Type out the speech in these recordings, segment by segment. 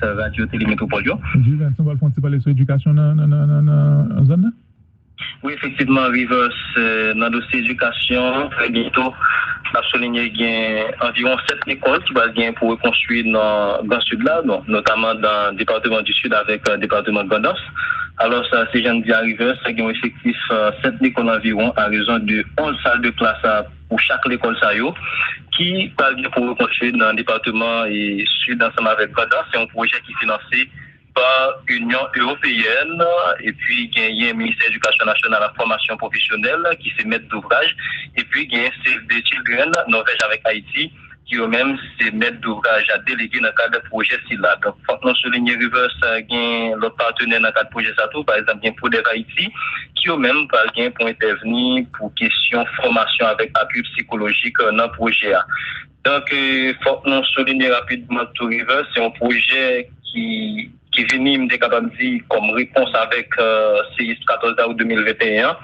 Radio Télémétropole. Rivers, on va le parler sur l'éducation dans la zone. Oui, effectivement, Rivers, dans le dossier éducation, très bientôt, on a souligné qu'il y a environ 7 écoles qui vont bien pour reconstruire dans le sud-là, notamment dans le département du sud avec le département de Gondas. Alors, ça, c'est jeune dit à Rivers, il y a un effectif 7 écoles environ à raison de 11 salles de classe pour chaque école qui va bien pour reconstruire dans le département et sud ensemble avec Gondas. C'est un projet qui est financé par l'Union européenne et puis il y a un ministère de l'Éducation nationale à la formation professionnelle qui se met d'ouvrage et puis il y a Save the Children Norvège avec Haïti qui eux-mêmes se mettent d'ouvrage à déléguer dans le cadre de projet SILA. Donc, faut que nous soulignions Rivers, il y a l'autre partenaire dans le cadre de projet SATO, par exemple, il y a Poder Haïti, qui eux-mêmes parlent pour intervenir pour question formation avec appui psychologique dans le projet. Donc, il faut que nous soulignions rapidement tout Rivers, c'est un projet qui est venu, me capable de dire, comme réponse avec séisme 14 août 2021,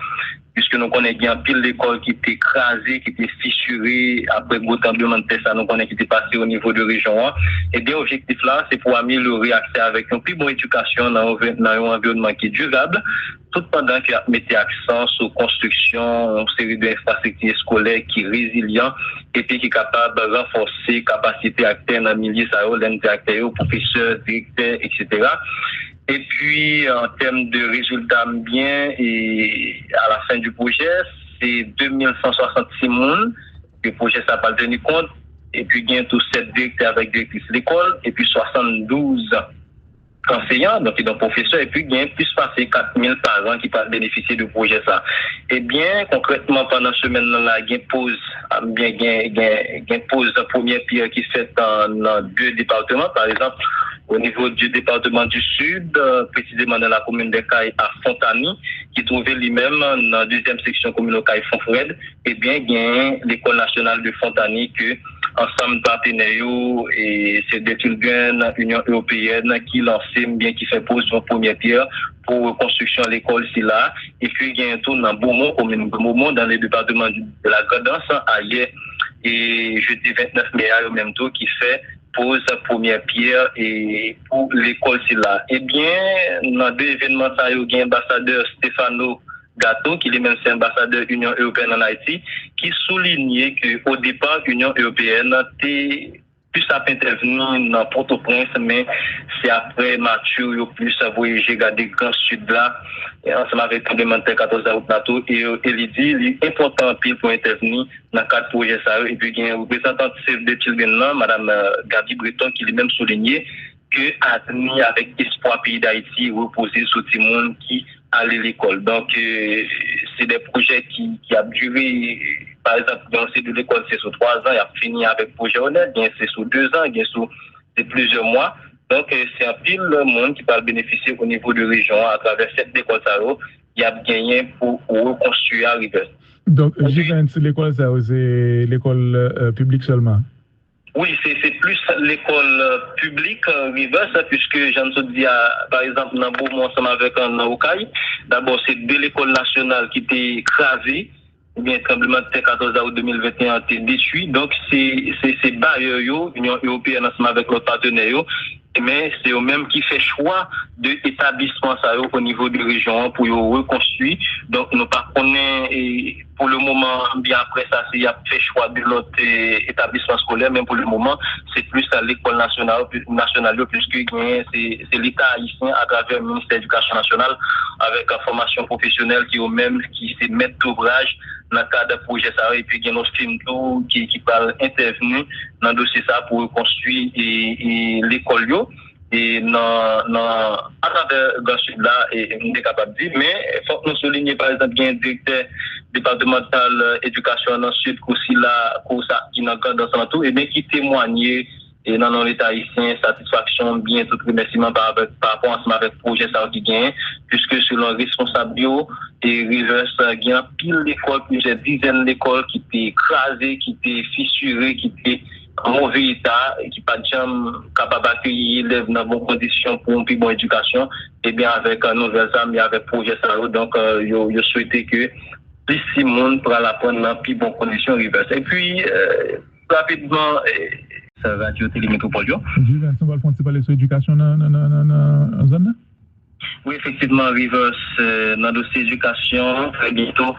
puisque nous connaissons bien pile l'école qui était écrasée, qui était fissurée, après le tremblement de terre, ça nous connaissons qui était passé au niveau de région 1. Et bien, l'objectif là, c'est pour améliorer l'accès avec une plus bonne éducation dans un environnement qui est durable, tout pendant qu'il a mis accent sur construction, une série d'infrastructures scolaires qui est résilient et puis qui est capable de renforcer capacité acteurs dans le milieu, ça acteurs, professeurs, directeurs, etc. Et puis, en termes de résultats bien, et à la fin du projet, c'est 2166 personnes. Le projet ça pas tenu compte. Et puis, il y a tous 7 directeurs avec directrices de l'école. Et puis, 72 enseignants, donc ils sont professeurs. Et puis, il y a plus passé 4000 parents qui peuvent bénéficier du projet ça. Et bien, concrètement, pendant ce semaine-là, il y a une pause de première pierre qui se fait dans 2 départements. Par exemple, au niveau du département du Sud, précisément dans la commune de Caille à Fontany, qui trouvait lui-même dans la 2e section commune de Caille Fonfred, eh bien, il y a l'école nationale de Fontany que ensemble partenaires et c'est des children, l'Union européenne qui lancé bien qui fait pose une première pierre pour reconstruction de l'école ici là. Et puis, il y a un tour dans Beaumont, commune de Beaumont, dans les départements de la Grandance, ailleurs, et jeudi 29 mai, au même tour, qui fait pose première pierre et pour l'école c'est là. Eh bien, dans 2 événements, ça y a eu l'ambassadeur Stefano Gatto, qui est même ambassadeur de l'Union européenne en Haïti, qui soulignait qu'au départ, l'Union européenne était plus à intervenir dans Port-au-Prince, mais c'est après Mathieu, plus à voyager dans des grands sud là, et ensemble avec le tremblement de terre 14 août NATO, et il dit, il est important pour intervenir dans le cadre de projet ça. Et puis, il y a un représentant de Children là, Madame Gabi Breton, qui lui même souligné que avenir avec espoir pays d'Haïti reposer sur tout le monde qui allait à l'école. Donc, c'est des projets qui a duré. Par exemple, dans ces 2 écoles, c'est sur 3 ans, il a fini avec projet honnête, bien c'est sur 2 ans, bien c'est plusieurs mois. Donc, c'est un pile monde qui va bénéficier au niveau de région à travers cette école, il a gagné pour reconstruire à Rivers. Donc, c'est l'école, c'est l'école publique seulement? Oui, c'est plus l'école publique Rivers, puisque j'en ai dit, par exemple, dans Beaumont, ensemble avec un Okaï. D'abord, c'est de l'école nationale qui était écrasée. Bien, tremblement de terre 14 août 2021 a été détruit. Donc, c'est barrières, l'Union européenne ensemble avec leurs partenaires, mais c'est eux-mêmes qui fait choix de établissement ça au niveau de région pour reconstruire. Donc, nous pas connaît pour le moment, bien après ça, il y a fait choix de l'autre établissement scolaire, mais pour le moment, c'est plus à l'école nationale, puisque c'est l'État haïtien à travers le ministère de l'Éducation nationale avec la formation professionnelle qui eux-mêmes qui se mettent d'ouvrage dans le cadre de projet ça, et puis il y a nos films qui parlent intervenir dans le dossier ça pour reconstruire l'école et à travers le sud là et on est capable de dire, mais il faut que nous soulignions par exemple bien un directeur départemental éducation dans le sud aussi là qui n'a pas dans son tout et bien qui témoignait et dans l'État haïtien, satisfaction, bien, tout remerciement par rapport à avec le projet ça qui gagne, puisque selon responsable et Rivers, il y a pile d'écoles, plusieurs dizaines d'écoles qui étaient écrasées, qui étaient fissurées, qui étaient en mauvais état, et qui pas de jamais capable d'accueillir les élèves dans de bonnes conditions pour une plus bonne éducation, et bien avec un nouvel âme et avec le projet ça, donc, je souhaitais que plus de monde pour la prendre dans plus bonnes conditions Rivers. Et puis, rapidement, Radio Télémétropole. Vincent, on va parler sur l'éducation dans la zone? Oui, effectivement, Rivers, dans le dossier éducation, très bientôt,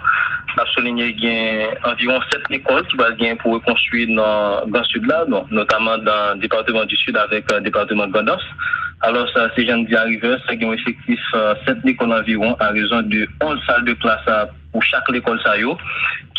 a souligné qu'il y a environ 7 écoles qui vont gagner pour reconstruire dans le sud-là, notamment dans le département du sud avec le département de Gondos. Alors, ça, c'est Jean Dia Rivers, qui a un effectif 7 écoles environ à raison de 11 salles de classe pour chaque école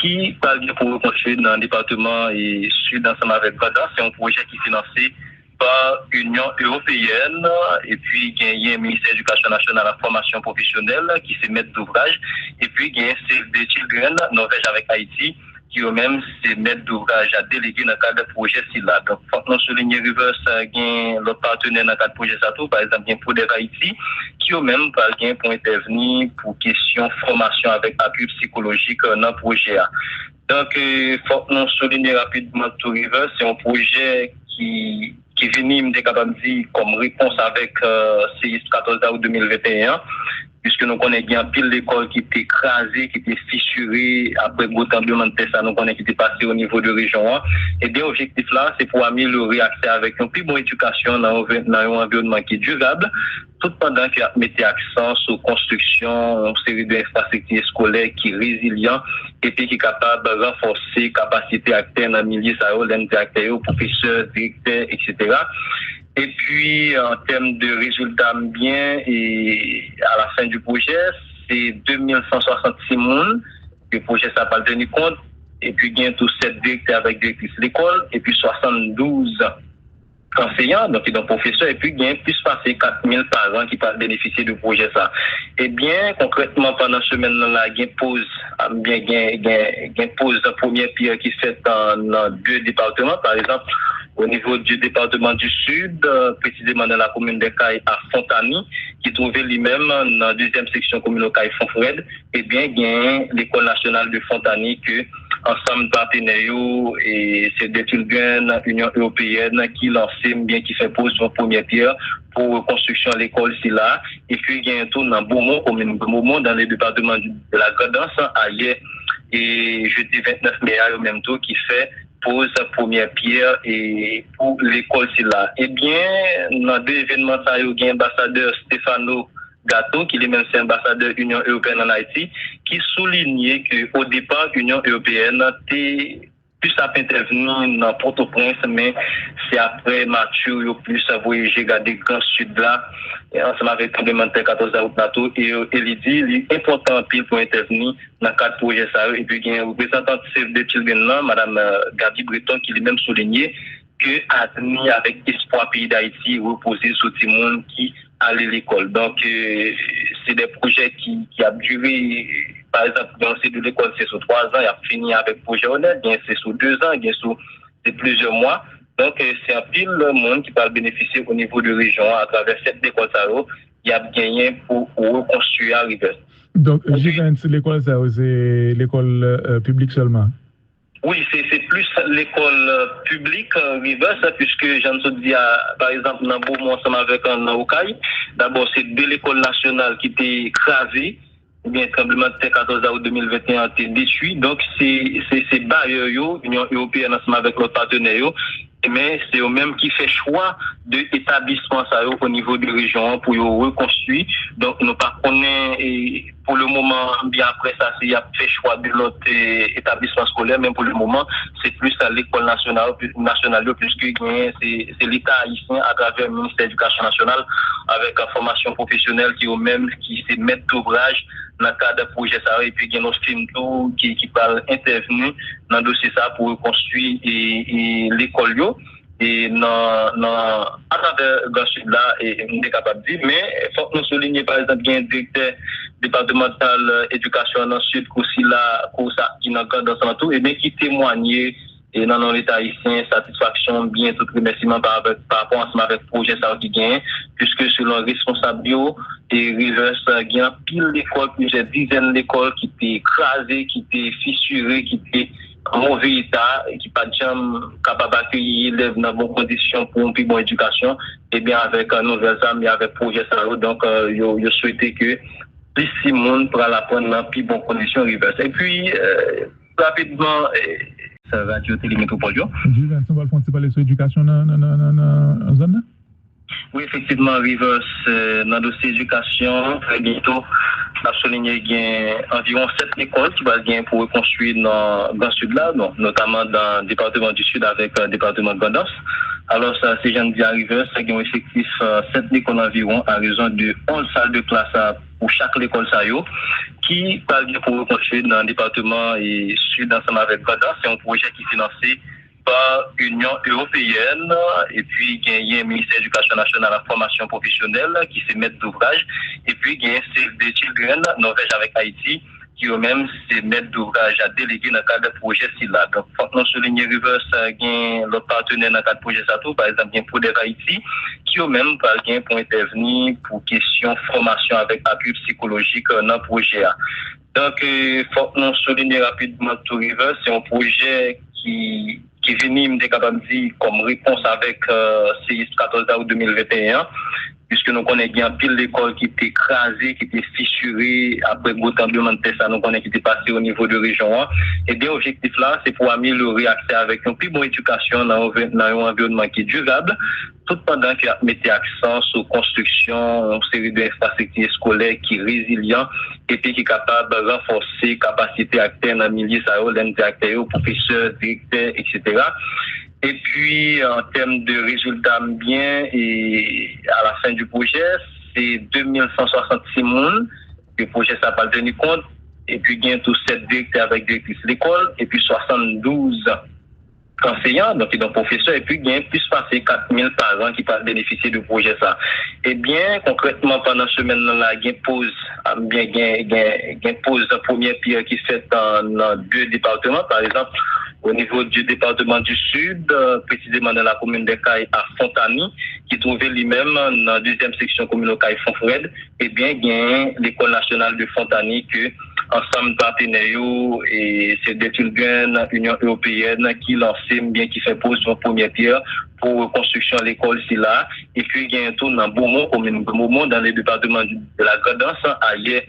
qui va gagner pour reconstruire dans le département et sud ensemble avec Gondos. C'est un projet qui est financé par l'Union européenne et puis il y a un ministère de l'Éducation nationale à la formation professionnelle qui se met d'ouvrage et puis il y a un Save the Children Norvège avec Haïti qui eux-mêmes se mettent d'ouvrage à déléguer dans le cadre de projet SILA. Donc, faut que nous soulignions Rivers, il y a l'autre partenaire dans le cadre de projet SATO, par exemple, il y a Poder Haïti, qui eux-mêmes pour intervenir pour question formation avec appui psychologique dans le projet. Donc, il faut que nous soulignions rapidement tout Rivers, c'est un projet qui est venu, me capable de dire, comme réponse avec CIS 14 août 2021, puisque nous connaissons bien pile l'école qui était écrasée, qui était fissurée après le gros tremblement de terre, ça nous connaissons qui était passé au niveau de région 1. Et bien, l'objectif là, c'est pour améliorer l'accès avec une plus bonne éducation dans un environnement qui est durable, tout pendant qu'il mettait accent sur construction, une série d'infrastructures scolaires qui sont résilientes et puis qui est capable de renforcer capacité acteurs dans le milieu, ça directeurs, professeurs, directeurs, etc. Et puis, en termes de résultats bien, et à la fin du projet, c'est 2166 personnes. Le projet, ça n'a pas tenu compte. Et puis, il y a tous 7 directeurs avec directrices d'école. Et puis, 72 enseignants, donc ils sont professeurs. Et puis, il y a plus passé 4000 parents qui peuvent bénéficier du projet, ça. Et bien, concrètement, pendant ce semaine-là, il y a une pause, pause de première pierre qui se fait dans 2 départements, par exemple, au niveau du département du Sud, précisément dans la commune de Caille à Fontani, qui trouvait lui-même dans la 2e section commune Caille Fonfred, et bien, il y a l'école nationale de Fontani que, ensemble partenaires, et c'est des Children, l'Union européenne, qui lancé, bien, qui fait pause sur première pierre pour reconstruction de l'école ici là. Et puis, il y a un tour dans Beaumont, commune de Beaumont, dans le département de la Grandance, ailleurs, et jeudi 29 mai, au même tour, qui fait pose première pierre et pour l'école c'est là. Eh bien, dans 2 événements, ça il y a l'ambassadeur Stefano Gatto, qui est même ambassadeur de l'Union européenne en Haïti, qui soulignait qu'au départ, l'Union européenne était plus à intervenir dans Port-au-Prince, mais c'est après Mathieu, plus à voyager, garder le Grand Sud là, et ensemble avec le parlementaire 14 août NATO, et il dit, il est important pour intervenir dans le cadre de projet ça. Et puis, il y a un représentant de Children là, Mme Gabi Breton, qui lui même souligné que avenir avec espoir pays d'Haïti reposer sur tout le monde qui allait à l'école. Donc, c'est des projets qui a duré. Par exemple, dans le de l'école, c'est sur 3 ans, il a fini avec projet honnête, bien c'est sur 2 ans, bien c'est plusieurs mois. Donc, c'est un pile de monde qui va bénéficier au niveau de région à travers cette école, il y a gagné pour reconstruire Rivers. Donc, l'école, c'est l'école publique seulement? Oui, c'est plus l'école publique Rivers, puisque j'en ai dit, par exemple, dans Beaumont, ensemble avec un Okaï. D'abord, c'est de l'école nationale qui était écrasée. Bien, tremblement de terre 14 août 2021 a été détruit. Donc, c'est bailleurs, l'Union européenne ensemble avec l'autre partenaire, mais c'est eux-mêmes qui fait choix de établissement au niveau de région pour reconstruire. Donc, nous pas connaît pour le moment, bien après ça, il y a fait choix de l'autre établissement scolaire, même pour le moment, c'est plus à l'école nationale, puisque c'est l'État haïtien à travers le ministère de l'Éducation nationale avec la formation professionnelle qui eux-mêmes qui se mettent d'ouvrage dans le cadre de projet ça, et puis il y a notre film tout qui parle intervenir dans le dossier ça pour reconstruire l'école et à travers le sud là et on est capable de dire, mais il faut que nous soulignions par exemple qu'il y a un directeur départemental éducation dans le sud aussi là qui n'a pas dans son tout et bien qui témoignait et dans l'État haïtien, satisfaction, bien, tout remerciement par rapport à ce projet ça qui gagne, puisque selon responsable et Rivers, il y a pile d'écoles, plusieurs dizaines d'écoles qui étaient écrasées, qui étaient fissurées, qui étaient en mauvais état, et qui pas jamais capable d'accueillir les élèves dans de bonnes conditions pour une plus bonne éducation, et bien avec un nouvel amis, avec projet ça, donc, je souhaitais que plus de monde pour la prendre dans plus bonnes conditions Rivers. Et puis, rapidement, Radio Télémétropole. Juvens, on va parler sur l'éducation dans la zone. Oui, effectivement, Rivers, dans le dossier éducation, très bientôt, on a souligné qu'il y a environ 7 écoles qui vont bien pour reconstruire dans le sud-là, notamment dans le département du sud avec le département de Gondos. Alors, ça, c'est Jean à Rivers, qui ont effectif 7 écoles environ à raison de 11 salles de classe pour chaque école qui parle bien pour reconstruire dans le département et sud ensemble avec Gondos. C'est un projet qui est financé par l'Union européenne et puis il y a un ministère de l'Éducation nationale à la formation professionnelle qui se met d'ouvrage et puis il y a un Save the Children Norvège avec Haïti qui eux-mêmes se mettent d'ouvrage à déléguer dans le cadre de projet SILA. Donc, faut que nous souligner Rivers, il y a l'autre partenaire dans le cadre de projet SATO, par exemple, il y a Prodev Haïti, qui eux-mêmes parlent pour intervenir pour question formation avec appui psychologique dans le projet. Donc, il faut que nous souligner rapidement tout Rivers, c'est un projet qui est venu, capable de dire, comme réponse avec CIS 14 août 2021, puisque nous connaissons bien pile d'écoles qui étaient écrasées, qui étaient fissurées après le tremblement de terre, ça nous connaissons qui était passé au niveau de région 1. Et bien, l'objectif là, c'est pour améliorer l'accès avec une plus bonne éducation dans un environnement qui est durable, tout pendant qu'il mettait accent sur construction, une série d'infrastructures scolaires qui sont résilientes et puis qui sont capables de renforcer capacité acteurs dans le milieu, ça acteurs, professeurs, directeurs, etc. Et puis, en termes de résultats bien, et à la fin du projet, c'est 2166 personnes. Le projet, ça n'a pas tenu compte. Et puis, il y a tous 7 directeurs avec directrices d'école. Et puis, 72 enseignants, donc ils sont professeurs. Et puis, il y a plus passé 4000 parents qui peuvent bénéficier du projet. Ça. Et bien, concrètement, pendant ce semaine-là, il y a une pause, première pierre qui se fait dans 2 départements. Par exemple, au niveau du département du Sud, précisément dans la commune de Caille à Fontany, qui trouvait lui-même dans la 2e section commune Caille Fonfred, eh bien, il y a l'école nationale de Fontany que ensemble partenaires et c'est des children Union européenne qui lancé bien qui fait pose son première pierre pour reconstruction de l'école ici là et puis il y a un tour dans Beaumont commune Beaumont dans le département de la Grandance ailleurs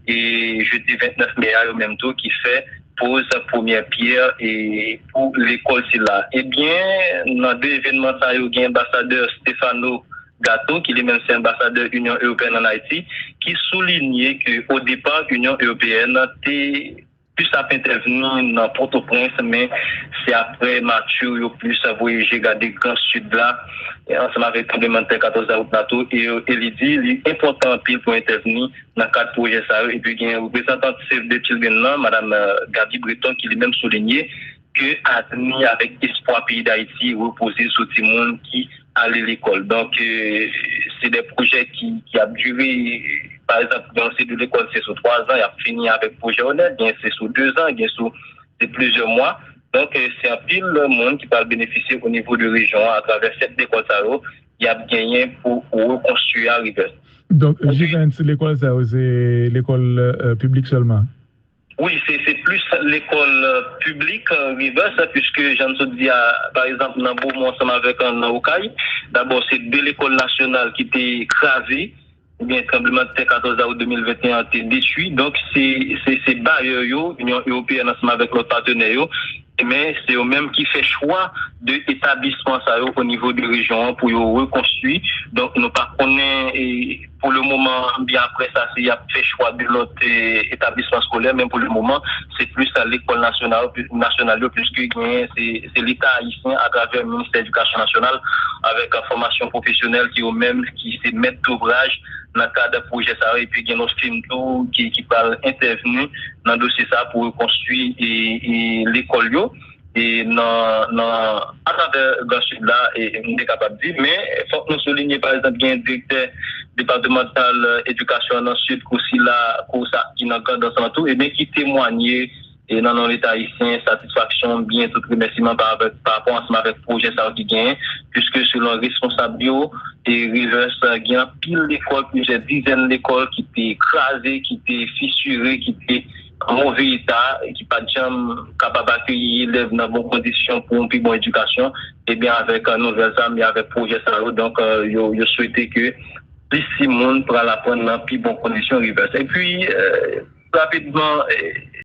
et jeudi 29 mai au même tour qui fait pose première pierre et pour l'école ici là. Eh bien dans 2 événements ça il y a ambassadeur Stefano Gatto, qui est même ambassadeur de l'Union européenne en Haïti, qui soulignait qu'au départ, l'Union européenne était plus à intervenir dans Port-au-Prince, mais c'est après Mathieu, plus à voyager dans des grands sud là, ensemble avec le parlementaire 14 août, et il dit il est important pour intervenir dans le cadre de projet ça. Et puis, il y a un représentant de Save the Children là, Mme Gabi Breton, qui lui-même souligné que avenir avec espoir pays d'Haïti reposer sur tout le monde qui allait à l'école. Donc, c'est des projets qui ont duré, par exemple, dans ces 2 écoles, c'est sur 3 ans, il a fini avec projet honnête, bien c'est sur 2 ans, bien sur plusieurs mois. Donc, c'est un pile monde qui peut bénéficier au niveau de région à travers cette école, il y a gagné pour reconstruire à Rivers. Donc, Juvens, l'école, c'est l'école publique seulement? Oui, c'est plus l'école publique Rivers, puisque j'en ai dit, par exemple, dans Beaumont, ensemble avec un Okaï. D'abord, c'est 2 l'école nationale qui étaient écrasées. Bien, tremblement de terre 14 août 2021 a été détruit. Donc, c'est bailleurs, l'Union européenne ensemble avec l'autre partenaire, mais c'est eux-mêmes qui fait choix de établissement ça au niveau de région pour reconstruire. Donc, nous pas connaît pour le moment, bien après ça, il y a fait choix de l'autre établissement scolaire, mais pour le moment, c'est plus à l'école nationale, puisque c'est l'État haïtien à travers le ministère de l'Éducation nationale avec la formation professionnelle qui eux-mêmes qui se mettent d'ouvrage dans le cadre de projet ça et puis il y a nos films qui parlent intervenir dans le dossier ça pour reconstruire l'école et à travers le sud là et on est capable de dire mais il faut que nous soulignions par exemple qu'il y a un directeur départemental éducation dans le sud aussi là qui n'a pas dans son tout et bien qui témoignait et dans l'État haïtien, satisfaction, bien, tout remerciement par rapport à ce avec projet ça qui gagne, puisque selon responsable bio, et Rivers, il y a pile d'écoles, plusieurs dizaines d'écoles qui étaient écrasées, qui étaient fissurées, qui étaient en mauvais état, et qui pas de jamais capable d'accueillir les élèves dans de bonnes conditions pour une plus bonne éducation, et bien avec un nouvel âme et avec projet ça, donc, je souhaitais que plus de monde pourra l'apprendre dans de plus bonnes conditions Rivers. Et puis, rapidement,